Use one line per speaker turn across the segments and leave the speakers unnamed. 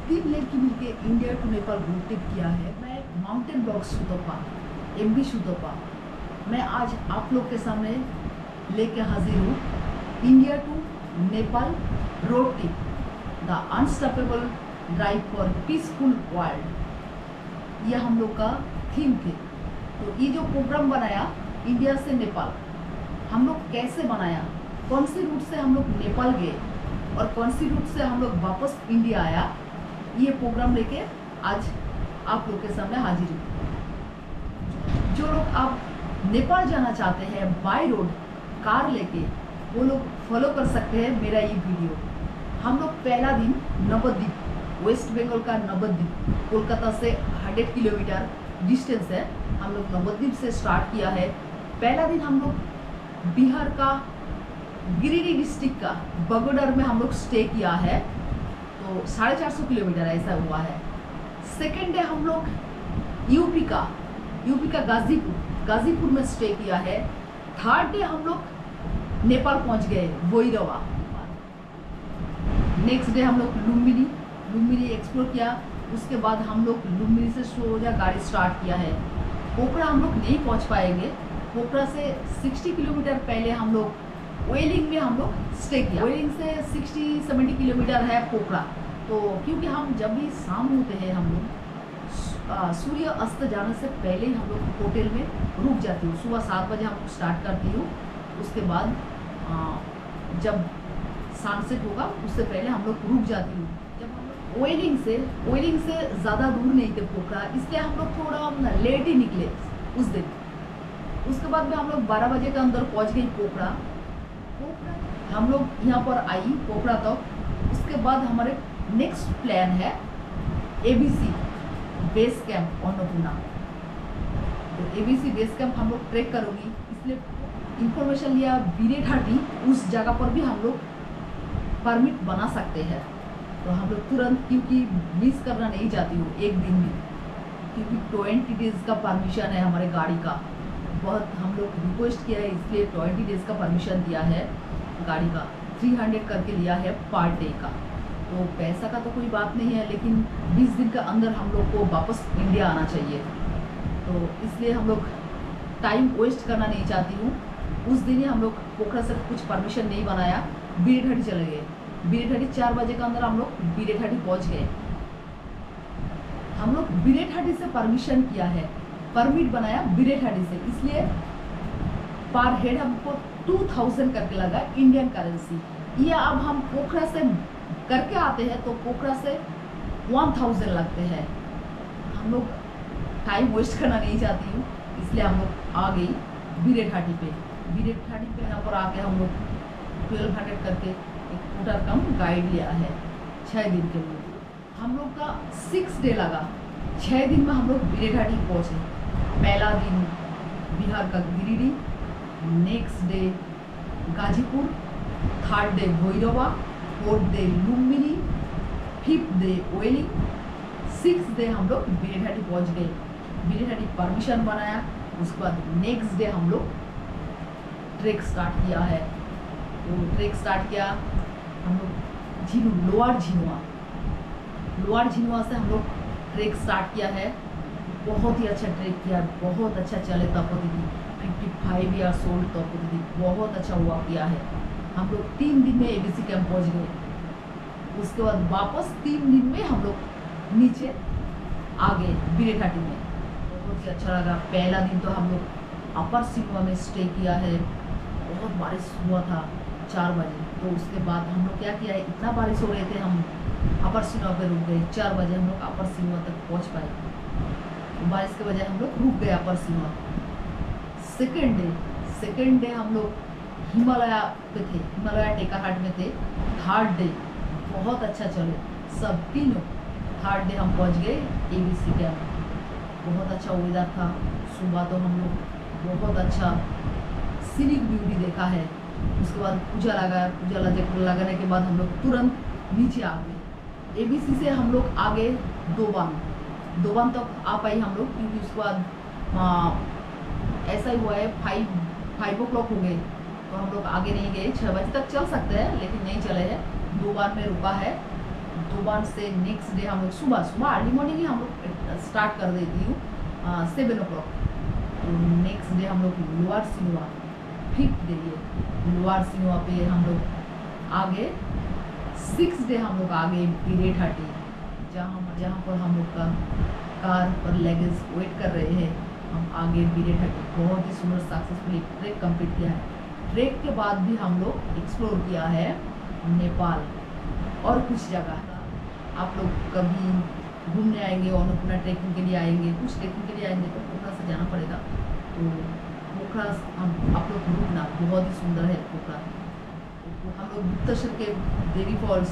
तीन लड़की मिलके India to Nepal road trip किया है। मैं mountain blog Sutopa, MB Sutopa. मैं आज आप लोग के सामने लेके हाजिर हूँ India to Nepal road trip, the unstoppable drive for peaceful world. यह हम लोग का थीम थे। तो ये जो प्रोग्राम बनाया इंडिया से नेपाल, हम लोग कैसे बनाया, कौन सी रूट से हम लोग नेपाल गए और कौन सी रूट से हम लोग वापस इंडिया आया, ये प्रोग्राम लेके आज आप लोग के सामने हाजिर हूँ। जो लोग आप नेपाल जाना चाहते हैं बाय रोड कार लेके, वो लोग फॉलो कर सकते हैं मेरा ये वीडियो। हम लोग पहला दिन नवद्वीप, वेस्ट बंगाल का नवद्वीप, कोलकाता से 100 किलोमीटर डिस्टेंस है। हम लोग नवद्वीप से स्टार्ट किया है। पहला दिन हम लोग बिहार का गिरिडीह डिस्ट्रिक्ट का बगोदर में हम लोग स्टे किया है, तो 450 किलोमीटर ऐसा हुआ है। सेकेंड डे हम लोग यूपी का गाजीपुर में स्टे किया है। थर्ड डे हम लोग नेपाल पहुंच गए, भोईरवा। नेक्स्ट डे हम लोग लुम्बिनी एक्सप्लोर किया। उसके बाद हम लोग लुम्बिनी से सोजा गाड़ी स्टार्ट किया है। पोखरा हम लोग नहीं पहुंच पाएंगे। पोखरा से 60 किलोमीटर पहले हम लोग वेलिंग में हम लोग स्टे किया। वेलिंग से 60-70 किलोमीटर है पोखरा। तो क्योंकि हम जब भी शाम होते हैं, हम लोग सूर्य अस्त जाने से पहले ही हम लोग होटल में रुक जाती हूँ। सुबह 7 बजे हम स्टार्ट करती हूँ। उसके बाद जब सनसेट होगा उससे पहले हम लोग रुक जाती हूँ। जब हम लोग वेलिंग से ज़्यादा दूर नहीं थे पोखरा, इसलिए हम लोग थोड़ा लेट ही निकले उस दिन। उसके बाद में हम लोग 12 बजे के अंदर पहुँच गई पोखरा। हम लोग यहाँ पर आई पोखरा तक। उसके बाद हमारे नेक्स्ट प्लान है ABC बेस कैंप अन्नपूर्णा। तो ABC बेस कैंप हम लोग ट्रैक करोगी, इसलिए इंफॉर्मेशन लिया बीरेघाटी, उस जगह पर भी हम लोग परमिट बना सकते हैं। तो हम लोग तुरंत, क्योंकि मिस करना नहीं चाहती हूँ एक दिन भी, क्योंकि 20 डेज़ का परमिशन है हमारे गाड़ी का। बहुत हम लोग रिक्वेस्ट किया है, इसलिए 20 डेज़ का परमिशन दिया है गाड़ी का। 300 करके लिया है पर डे का। तो पैसा का तो कोई बात नहीं है, लेकिन 20 दिन के अंदर हम लोग को वापस इंडिया आना चाहिए। तो इसलिए हम लोग टाइम वेस्ट करना नहीं चाहती हूँ। उस दिन ही हम लोग पोखरा से कुछ परमिशन नहीं बनाया, बीरेघाटी चले गए। बीरेघाटी 4 बजे के अंदर हम लोग बीरेघाटी पहुँच गए। हम लोग बीरेघाटी से परमिशन किया है, परमिट बनाया बीरेघाटी से, इसलिए पर हेड हमको 2000 करके लगा इंडियन करेंसी। या अब हम पोखरा से करके आते हैं तो पोखरा से 1000 लगते हैं। हम लोग टाइम वेस्ट करना नहीं चाहती हूँ, इसलिए हम लोग आ गई बीरेघाटी पे। बीरेघाटी पे यहाँ पर आके हम लोग 1200 करके एक स्कूटर कम गाइड लिया है 6 दिन के लिए। हम लोग का 6 डे लगा। 6 दिन में हम लोग बीरेघाटी पहुँचे। पहला दिन बिहार का Giridih, next day Ghazipur, third day Bhairahawa, fourth day Lumbini, 5th day Waling, 6th day हम लोग बीरेघाटी पहुँच गए। बीरेघाटी परमिशन बनाया। उसके बाद नेक्स्ट डे हम लोग ट्रैक स्टार्ट किया है। तो ट्रैक स्टार्ट किया हम लोग लोअर झिनुआ से हम लोग ट्रैक स्टार्ट किया है। बहुत ही अच्छा ट्रैक किया, बहुत अच्छा चले तपोती थी। 55 ईयर्स ओल्ड तपोती थी, बहुत अच्छा हुआ किया है। हम लोग 3 दिन में ABC कैंप पहुँच गए। उसके बाद वापस 3 दिन में हम लोग नीचे आ गए बीरेघाटी में। बहुत ही अच्छा लगा। पहला दिन तो हम लोग अपर सिनुआ में स्टे किया है। बहुत बारिश हुआ था 4 बजे। तो उसके बाद हम लोग क्या किया है, इतना बारिश हो रहे थे, हम अपर सिनुआ पे रुक गए। 4 बजे हम लोग अपर सिनुआ तक पहुँच पाए। तो बारिश की वजह हम लोग रुक गए अपर सिनुआ। सेकेंड डे हम लोग हिमालय पे थे, हिमालय टेकाहाट में थे। थर्ड डे बहुत अच्छा चले सब तीनों। थर्ड डे हम पहुंच गए ABC कैंप। बहुत अच्छा वेदर था। सुबह तो हम लोग बहुत अच्छा सीनिक ब्यूटी देखा है। उसके बाद पूजा लगाने के बाद हम लोग तुरंत नीचे आ गए। ABC से हम लोग आगे दोबान तक आ पाई हम लोग, क्योंकि उसके बाद ऐसा ही हुआ है 5 o'clock हो गए, तो हम लोग आगे नहीं गए। 6 बजे तक चल सकते हैं, लेकिन नहीं चले हैं। 2 बार में रुका है। दोबान से नेक्स्ट डे हम लोग सुबह सुबह अर्ली मॉर्निंग ही हम लोग स्टार्ट कर देती हूँ 7 o'clock। तो नेक्स्ट डे हम लोग लोअर सिनुआ 5th डे ये लोअर सिनुआ पे हम लोग आगे 6th डे हम लोग आगे पीरेट हटी जहाँ पर हम लोग का कार और लगेज वेट कर रहे हैं। हम आगे पीरेट हटी बहुत ही सुंदर सक्सेसफुली ट्रैक कंप्लीट किया है। ट्रैक के बाद भी हम लोग एक्सप्लोर किया है नेपाल और कुछ जगह। आप लोग कभी घूमने आएंगे अन्नपूर्णा ट्रैकिंग के लिए आएंगे, कुछ ट्रैकिंग के लिए आएंगे तो पोखरा से जाना पड़ेगा। तो पोखरा हम आप लोग रुकना बहुत ही सुंदर है पोखरा। हम लोग गुप्तेश्वर के देवी फॉल्स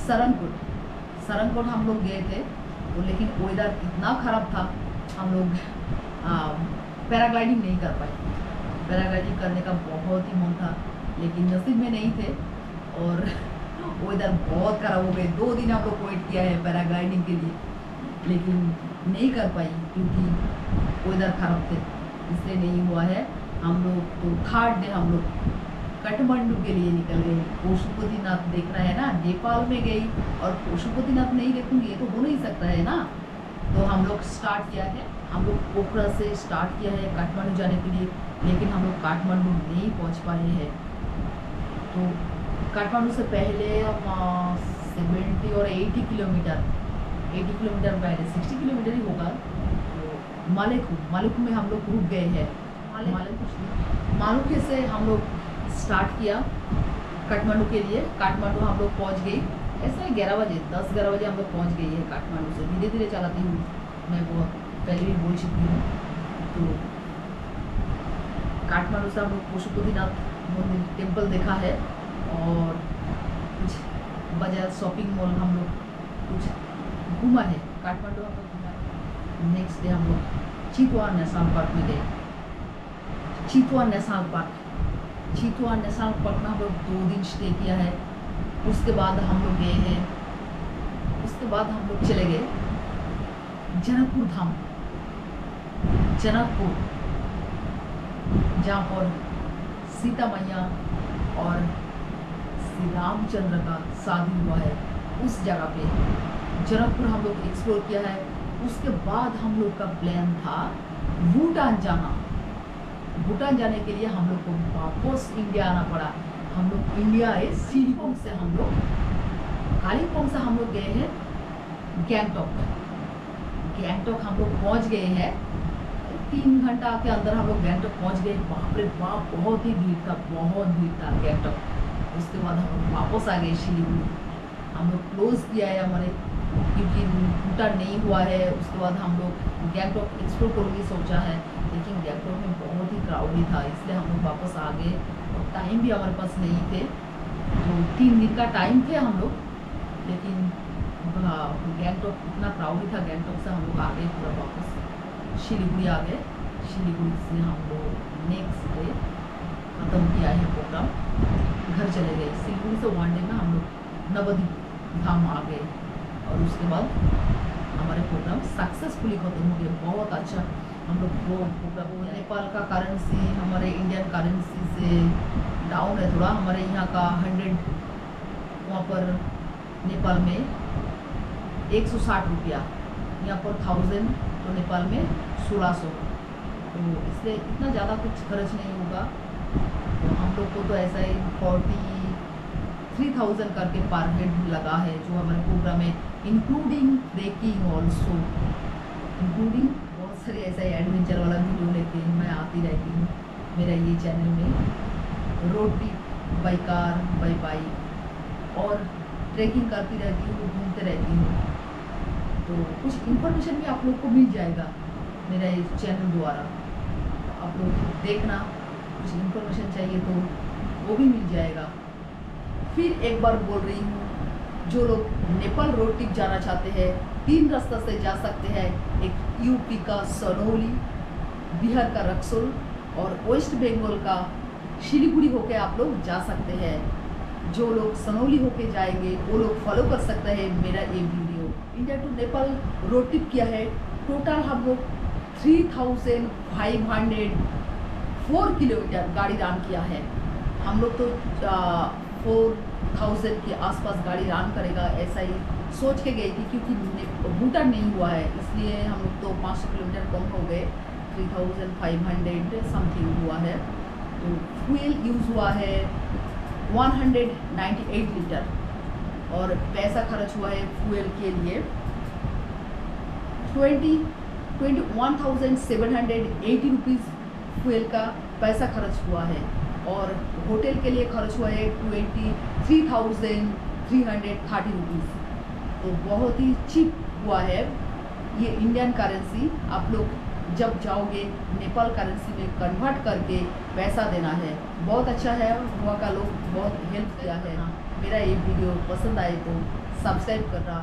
सरनकोट हम लोग गए थे तो लेकिन वेदर इतना ख़राब था हम लोग पैराग्लाइडिंग नहीं कर पाए। पैराग्लाइडिंग करने का बहुत ही मन था लेकिन नसीब में नहीं थे और वेदर बहुत ख़राब हो गए। 2 दिन हम लोग वेट किया है पैराग्लाइडिंग के लिए लेकिन नहीं कर पाई क्योंकि वेदर ख़राब थे, इसलिए नहीं हुआ है। हम लोग तो 3rd डे हम लोग काठमांडू के लिए निकल गए। पशुपतिनाथ देखना है ना, नेपाल में गई और पशुपतिनाथ नहीं देखूंगी ये तो हो नहीं सकता है ना। तो हम लोग स्टार्ट किया है, हम लोग पोखरा से स्टार्ट किया है काठमांडू जाने के लिए लेकिन हम लोग काठमांडू नहीं पहुंच पाए हैं। तो काठमांडू से पहले 70 और 80 किलोमीटर पहले 60 किलोमीटर ही होगा। तो मालेकू में हम लोग रुक गए हैं। मालूके से हम लोग स्टार्ट किया काठमांडू के लिए। काठमांडू हम लोग पहुंच गए ऐसा ही 10-11 बजे हम लोग पहुंच गए हैं काठमांडू से। धीरे धीरे चलाती हूँ मैं, बहुत पहले भी बोल चुकी हूँ। तो काठमांडू से हम लोग पशुपतिनाथ मंदिर टेम्पल देखा है और कुछ बाजार शॉपिंग मॉल हम लोग कुछ घूमा है। काठमांडू हम लोग घूमा। नेक्स्ट डे हम लोग चितवा नेशनल पार्क में गए। चितवा नेशनल पार्क में हम लोग 2 दिन स्टे किया है। उसके बाद हम लोग गए हैं, उसके बाद हम लोग चले गए जनकपुर धाम, जहाँ पर सीता मैया और श्री रामचंद्र का शादी हुआ है। उस जगह पे जनकपुर हम लोग एक्सप्लोर किया है। उसके बाद हम लोग का प्लान था भूटान जाने के लिए हम लोग को वापस इंडिया आना पड़ा। हम लोग इंडिया है कालिम्पोंग से हम लोग गए हैं गैंगटॉक हम लोग पहुंच गए हैं। 3 घंटा के अंदर हम लोग गैंगटॉक पहुंच गए। बाप रे बाप बहुत भीड़ था गैंगटॉक। उसके बाद हम लोग वापस आ गए शिलीगुड़ी। हम लोग क्लोज किया है हमारे क्योंकि भूटान नहीं हुआ है। उसके बाद हम लोग गैंगटॉक एक्सप्लोर करेंगे सोचा है लेकिन गैंगटॉक में बहुत ही क्राउडी था इसलिए हम लोग वापस आ गए और टाइम भी हमारे पास नहीं थे। तो 3 दिन का टाइम थे हम लोग लेकिन गैंगटॉक इतना क्राउडी था। गैंगटॉक से हम लोग आ गए पूरा वापस शिलीगुड़ी आ गए। शिलीगुड़ी से हम लोग नेक्स्ट डे ख़त्म किया है प्रोग्राम, घर चले गए। शिलीगुड़ी से 1 डे में हम लोग नवद्वीप धाम आ गए और उसके बाद हमारे प्रोग्राम सक्सेसफुली ख़त्म हो गए। बहुत अच्छा हम लोग वो प्रोग्राम। नेपाल का करेंसी हमारे इंडियन करेंसी से डाउन है थोड़ा। हमारे यहाँ का 100 वहाँ पर नेपाल में 160 रुपया, यहाँ पर 1000 तो नेपाल में 1600। तो इसलिए इतना ज़्यादा कुछ खर्च नहीं होगा। तो हम लोग को तो ऐसा ही 43,000 करके पर हेड लगा है जो हमारे प्रोग्राम में इंक्लूडिंग ट्रेकिंग ऑल्सो, इंक्लूडिंग बहुत सारे ऐसा ही एडवेंचर वाला वीडियो लेके मैं आती रहती हूँ मेरा ये चैनल में। Road trip by car by bike और ट्रैकिंग करती रहती हूँ, घूमते रहती हूँ। तो कुछ इन्फॉर्मेशन भी आप लोग को मिल जाएगा मेरा इस चैनल द्वारा। आप लोग देखना, कुछ इन्फॉर्मेशन चाहिए तो वो भी मिल जाएगा। फिर एक बार बोल रही हूँ, जो लोग नेपाल रोड ट्रिप जाना चाहते हैं 3 रास्ता से जा सकते हैं। एक यूपी का सनौली, बिहार का रक्सौल और वेस्ट बंगाल का शिलीगुड़ी होके आप लोग जा सकते हैं। जो लोग सनौली होके जाएंगे वो लोग फॉलो कर सकते हैं मेरा ये video. India to Nepal road trip किया है। टोटल हम लोग 3504 किलोमीटर गाड़ी रान किया है। हम लोग तो 4 1000 के आसपास गाड़ी रन करेगा, ऐसा ही सोच के गई थी, क्योंकि बूटा नहीं हुआ है इसलिए हम लोग तो 500 किलोमीटर कम हो गए, 3500 समथिंग हुआ है। तो फ्यूल यूज़ हुआ है 198 लीटर और पैसा खर्च हुआ है फ्यूल के लिए 21,780 रुपीज़ फ्यूल का पैसा खर्च हुआ है। और होटल के लिए खर्च हुआ है 23,330 रुपीज़। तो बहुत ही चीप हुआ है। ये इंडियन करेंसी, आप लोग जब जाओगे नेपाल करेंसी में कन्वर्ट करके पैसा देना है। बहुत अच्छा है, वहाँ का लोग बहुत हेल्प किया है। मेरा ये वीडियो पसंद आए तो सब्सक्राइब करना